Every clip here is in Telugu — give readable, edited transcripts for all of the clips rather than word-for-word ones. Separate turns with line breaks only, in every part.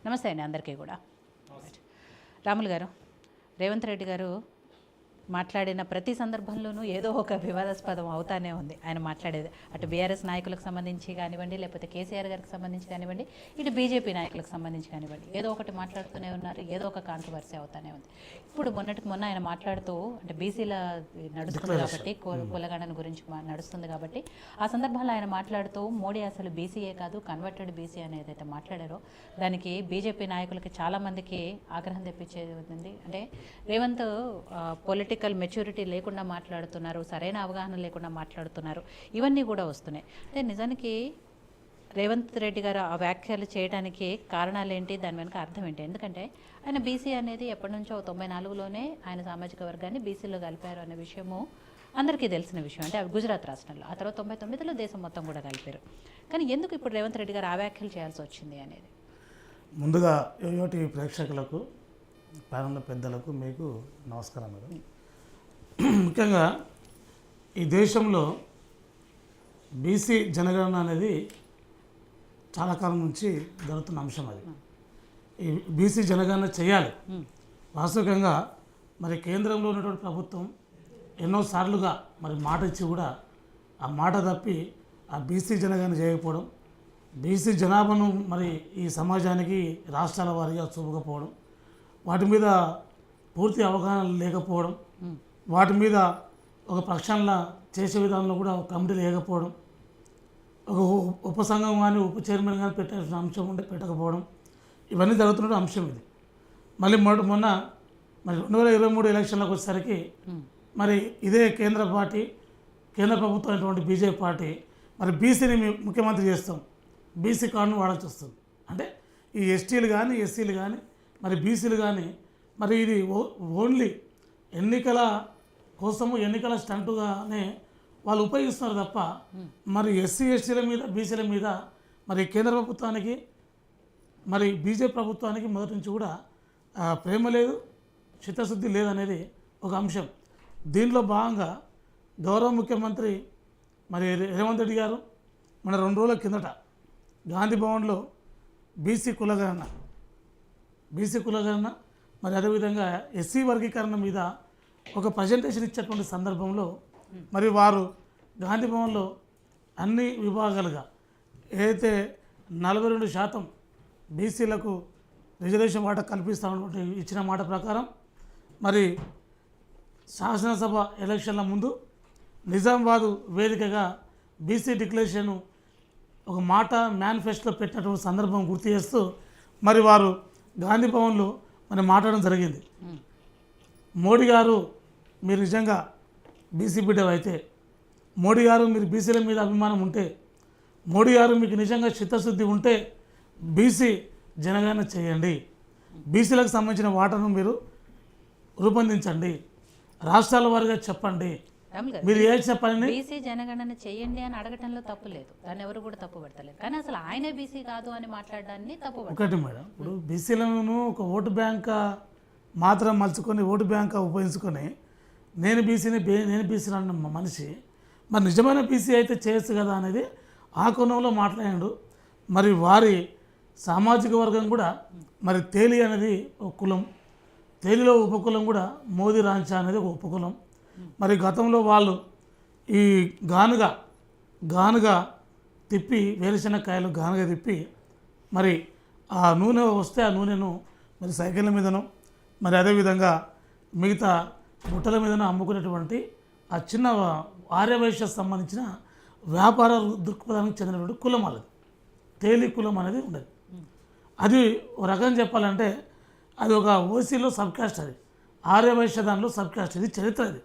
నమస్తే అండి అందరికీ కూడా. రాములు గారు, రేవంత్ రెడ్డి గారు మాట్లాడిన ప్రతి సందర్భంలోనూ ఏదో ఒక వివాదాస్పదం అవుతానే ఉంది. ఆయన మాట్లాడేది అటు బీఆర్ఎస్ నాయకులకు సంబంధించి కానివ్వండి, లేకపోతే కేసీఆర్ గారికి సంబంధించి కానివ్వండి, ఇటు బీజేపీ నాయకులకు సంబంధించి కానివ్వండి, ఏదో ఒకటి మాట్లాడుతూనే ఉన్నారు, ఏదో ఒక కాంట్రవర్సీ అవుతానే ఉంది. ఇప్పుడు మొన్నటికి మొన్న ఆయన మాట్లాడుతూ అంటే బీసీల నడుస్తుంది కాబట్టి, కులగణన గురించి నడుస్తుంది కాబట్టి ఆ సందర్భంలో ఆయన మాట్లాడుతూ మోడీ అసలు బీసీఏ కాదు కన్వర్టెడ్ బీసీ అనేది అయితే మాట్లాడారో దానికి బీజేపీ నాయకులకి చాలామందికి ఆగ్రహం తెప్పించేది ఉంది. అంటే రేవంత్ పొలిటికల్ మెచ్యూరిటీ లేకుండా మాట్లాడుతున్నారు, సరైన అవగాహన లేకుండా మాట్లాడుతున్నారు, ఇవన్నీ కూడా వస్తున్నాయి. అంటే నిజానికి రేవంత్ రెడ్డి గారు ఆ వ్యాఖ్యలు చేయడానికి కారణాలు ఏంటి, దాని వెనుక అర్థం ఏంటి? ఎందుకంటే ఆయన బీసీ అనేది ఎప్పటి నుంచో 94లోనే ఆయన సామాజిక వర్గాన్ని బీసీలో కలిపారు అనే విషయము అందరికీ తెలిసిన విషయం. అంటే అవి గుజరాత్ రాష్ట్రంలో, ఆ తర్వాత 99లో దేశం మొత్తం కూడా కలిపారు. కానీ ఎందుకు ఇప్పుడు రేవంత్ రెడ్డి గారు ఆ వ్యాఖ్యలు చేయాల్సి వచ్చింది అనేది?
ముందుగా యోయోటి ప్రేక్షకులకు, ప్యానెల్ పెద్దలకు మీకు నమస్కారం మేడం. ముఖ్యంగా ఈ దేశంలో బీసీ జనగణన అనేది చాలా కాలం నుంచి జరుగుతున్న అంశం. అది ఈ బీసీ జనగణన చేయాలి. వాస్తవికంగా మరి కేంద్రంలో ఉన్నటువంటి ప్రభుత్వం ఎన్నోసార్లుగా మరి మాట ఇచ్చి కూడా ఆ మాట తప్పి ఆ బీసీ జనగణన చేయకపోవడం, బీసీ జనాభాను మరి ఈ సమాజానికి రాష్ట్రాల వారీగా చూపకపోవడం, వాటి మీద పూర్తి అవగాహన లేకపోవడం, వాటి మీద ఒక ప్రక్షాళన చేసే విధానంలో కూడా ఒక కమిటీ లేకపోవడం, ఒక ఉపసంఘం కానీ ఉప చైర్మన్ కానీ పెట్టాల్సిన అంశం ఉంటే పెట్టకపోవడం, ఇవన్నీ జరుగుతున్న అంశం ఇది. మళ్ళీ మొన్న మరి 2023 ఎలక్షన్లకు వచ్చేసరికి మరి ఇదే కేంద్ర ప్రభుత్వం అయినటువంటి బీజేపీ పార్టీ మరి బీసీని ముఖ్యమంత్రి చేస్తాం, బీసీ కార్డును వాడాల్సి వస్తుంది. అంటే ఈ ఎస్టీలు కానీ ఎస్సీలు కానీ మరి బీసీలు కానీ మరి ఇది ఓన్లీ ఎన్నికల కోసము ఎన్నికల స్టంటుగానే వాళ్ళు ఉపయోగిస్తున్నారు తప్ప మరి ఎస్సీ ఎస్టీల మీద బీసీల మీద మరి కేంద్ర ప్రభుత్వానికి మరి బీజేపీ ప్రభుత్వానికి మొదటి నుంచి కూడా ప్రేమ లేదు, చిత్తశుద్ధి లేదనేది ఒక అంశం. దీనిలో భాగంగా గౌరవ ముఖ్యమంత్రి మరి రేవంత్ రెడ్డి గారు మన 2 రోజుల కిందట గాంధీ భవన్లో బీసీ కులగణన మరి అదేవిధంగా ఎస్సీ వర్గీకరణ మీద ఒక ప్రజెంటేషన్ ఇచ్చేటువంటి సందర్భంలో మరి వారు గాంధీ భవన్లో అన్ని విభాగాలుగా ఏదైతే 42% బీసీలకు రిజర్వేషన్ వాటా కల్పిస్తామన్నటువంటి ఇచ్చిన మాట ప్రకారం మరి శాసనసభ ఎలక్షన్ల ముందు నిజామాబాద్ వేదికగా బీసీ డిక్లరేషన్ ఒక మాట మేనిఫెస్టోలో పెట్టినటువంటి సందర్భం గుర్తు చేస్తూ మరి వారు గాంధీ భవన్లో మరి మాట్లాడడం జరిగింది. మోడీ గారు మీరు నిజంగా బీసీ బిడ్డ అయితే, మోడీ గారు మీరు బీసీల మీద అభిమానం ఉంటే, మోడీ గారు మీకు నిజంగా చిత్తశుద్ధి ఉంటే బీసీ జనగణన చేయండి, బీసీలకు సంబంధించిన వాటాను మీరు రూపొందించండి, రాష్ట్రాల వారిగా చెప్పండి, మీరు ఏ చెప్పండి.
బీసీ జనగణన చేయండి అని అడగటంలో తప్పు లేదు, దాన్ని ఎవరు కూడా తప్పు పడతలేదు. కానీ అసలు ఆయనే బీసీ కాదు అని మాట్లాడడాన్ని తప్పు.
ఒకటి మేడం, ఇప్పుడు బీసీలను ఒక ఓటు బ్యాంక్ మాత్రం మలుచుకొని ఓటు బ్యాంక్ ఉపయోగించుకొని నేను బీసీ అన్న మనిషి మరి నిజమైన బీసీ అయితే చేయొచ్చు కదా అనేది ఆ కోణంలో మాట్లాడాడు. మరి వారి సామాజిక వర్గం కూడా మరి తేలి అనేది ఒక కులం, తేలిలో ఉపకులం కూడా మోదీ రాంచా అనేది ఒక ఉపకులం. మరి గతంలో వాళ్ళు ఈ గానుగా తిప్పి వేరుశనక్కాయలు గానుగా తిప్పి మరి ఆ నూనె వస్తే ఆ నూనెను మరి సైకిళ్ళ మీదను మరి అదేవిధంగా మిగతా బుట్టల మీదను అమ్ముకునేటువంటి ఆ చిన్న ఆర్యవైశ్య సంబంధించిన వ్యాపార దృక్పథానికి చెందినటువంటి కులం వాళ్ళది, తేలి కులం అనేది ఉండదు. అది ఒక రకంగా చెప్పాలంటే అది ఒక ఓసీలో సబ్ కాస్ట్, అది ఆర్యవైశ్య దానిలో సబ్ కాస్ట్. ఇది చరిత్ర, అది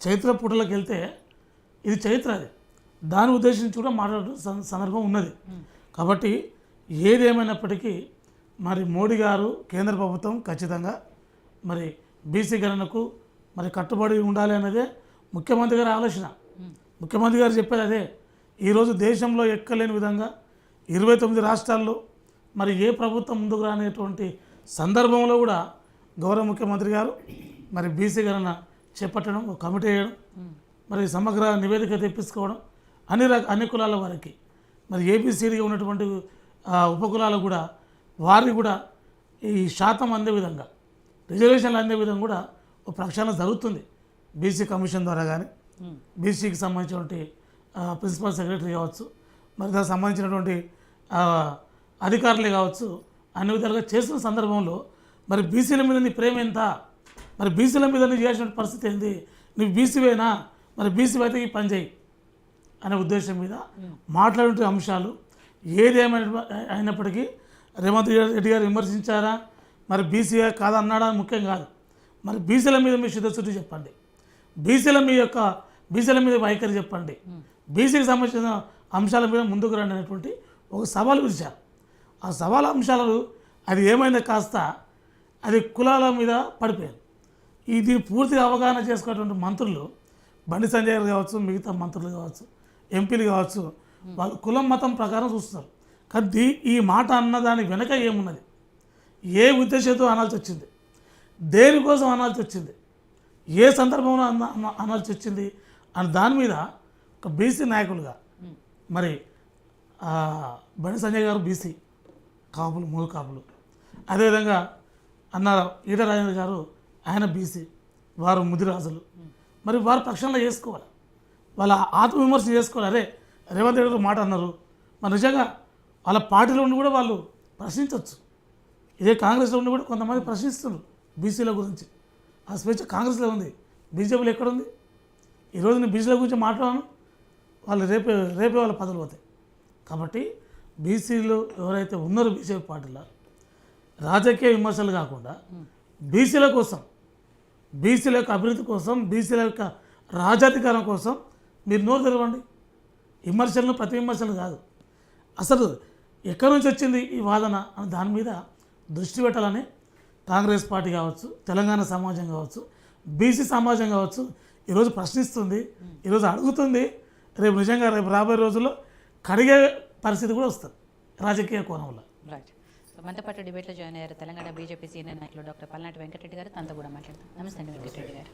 చరిత్ర పుటలకు వెళ్తే ఇది చరిత్ర, అది దాని ఉద్దేశించి కూడా మాట్లాడే సందర్భం ఉన్నది. కాబట్టి ఏదేమైనప్పటికీ మరి మోడీ గారు కేంద్ర ప్రభుత్వం ఖచ్చితంగా మరి బీసీ గణనకు మరి కట్టుబడి ఉండాలి అనేదే ముఖ్యమంత్రి గారి ఆలోచన. ముఖ్యమంత్రి గారు చెప్పేది అదే. ఈరోజు దేశంలో ఎక్కలేని విధంగా 29 రాష్ట్రాల్లో మరి ఏ ప్రభుత్వం ముందుకు రానేటువంటి సందర్భంలో కూడా గౌరవ ముఖ్యమంత్రి గారు మరి బీసీ గణన చేపట్టడం, ఒక కమిటీ వేయడం, మరి సమగ్ర నివేదిక తెప్పించుకోవడం, అన్ని కులాల వారికి మరి ఏబిసిడిగా ఉన్నటువంటి ఉపకులాలు కూడా వారిని కూడా ఈ శాతం అందే విధంగా రిజర్వేషన్లు అందే విధంగా కూడా ఒక ప్రక్షాళన జరుగుతుంది. బీసీ కమిషన్ ద్వారా కానీ బీసీకి సంబంధించినటువంటి ప్రిన్సిపల్ సెక్రటరీ కావచ్చు, మరి దానికి సంబంధించినటువంటి అధికారులే కావచ్చు, అన్ని విధాలుగా చేస్తున్న సందర్భంలో మరి బీసీల మీద నీ ప్రేమ ఎంత, మరి బీసీల మీద నీ చేసిన పరిస్థితి ఏంది, నువ్వు బీసీవేనా, మరి బీసీ అయితే ఈ పని చేయి అనే ఉద్దేశం మీద మాట్లాడే అంశాలు అయినప్పటికీ రేవంత్ రెడ్డి గారు విమర్శించారా, మరి బీసీ కాదన్నాడా ముఖ్యం కాదు. మరి బీసీల మీద మీ చిత్తశుద్ధి చెప్పండి, బీసీల మీద వైఖరి చెప్పండి, బీసీకి సంబంధించిన అంశాల మీద ముందుకు రండి అనేటువంటి ఒక సవాలు విడిచారు. ఆ సవాల్ అంశాలు అది ఏమైందో కాస్త అది కులాల మీద పడిపోయారు. దీన్ని పూర్తిగా అవగాహన చేసుకున్నటువంటి మంత్రులు బండి సంజయ్ గారు కావచ్చు, మిగతా మంత్రులు కావచ్చు, ఎంపీలు కావచ్చు, వాళ్ళు కులం మతం ప్రకారం చూస్తున్నారు. కానీ ఈ మాట అన్నదాని వెనక ఏమున్నది, ఏ ఉద్దేశంతో అనాల్సి వచ్చింది, దేనికోసం అనాల్సి వచ్చింది, ఏ సందర్భంలో అనాల్సి వచ్చింది అని దాని మీద ఒక బీసీ నాయకులుగా మరి బండి సంజయ్ గారు బీసీ కాపులు, మూడు కాపులు, అదేవిధంగా అన్న ఈట రాజేంద్ర గారు ఆయన బీసీ, వారు ముదిరాజులు, మరి వారు పక్షంలో చేసుకోవాలి, వాళ్ళ ఆత్మవిమర్శ చేసుకోవాలి. అరే రేవంత్ రెడ్డి గారు మాట అన్నారు, మరి నిజంగా వాళ్ళ పార్టీలో ఉండి కూడా వాళ్ళు ప్రశ్నించవచ్చు. ఇదే కాంగ్రెస్లో ఉండి కూడా కొంతమంది ప్రశ్నిస్తున్నారు బీసీల గురించి. ఆ స్వేచ్ఛ కాంగ్రెస్లో ఉంది, బీజేపీలో ఎక్కడుంది? ఈరోజు నేను బీసీల గురించి మాట్లాడాను, వాళ్ళు రేపే వాళ్ళ పదవులు పోతాయి. కాబట్టి బీసీలు ఎవరైతే ఉన్నారో బీజేపీ పార్టీలో రాజకీయ విమర్శలు కాకుండా బీసీల కోసం, బీసీల యొక్క అభివృద్ధి కోసం, బీసీల యొక్క రాజాధికారం కోసం మీరు నోరు తెరవండి. విమర్శలను ప్రతి విమర్శలు కాదు, అసలు ఎక్కడి నుంచి వచ్చింది ఈ వాదన అని దాని మీద దృష్టి పెట్టాలని కాంగ్రెస్ పార్టీ కావచ్చు, తెలంగాణ సమాజం కావచ్చు, బీసీ సమాజం కావచ్చు ఈరోజు ప్రశ్నిస్తుంది, ఈరోజు అడుగుతుంది. రేపు నిజంగా రేపు రాబోయే రోజుల్లో కడిగే పరిస్థితి కూడా వస్తుంది రాజకీయ కోణంలో.
రైట్. సో మనతో పాటు డిబేట్లో జాయిన్ అయ్యారు తెలంగాణ బీజేపీ సీనియర్ నాయకులు డాక్టర్ పల్నాటి వెంకటరెడ్డి గారు. తనతో కూడా మాట్లాడతాం. నమస్తే అండి వెంకటరెడ్డి గారు.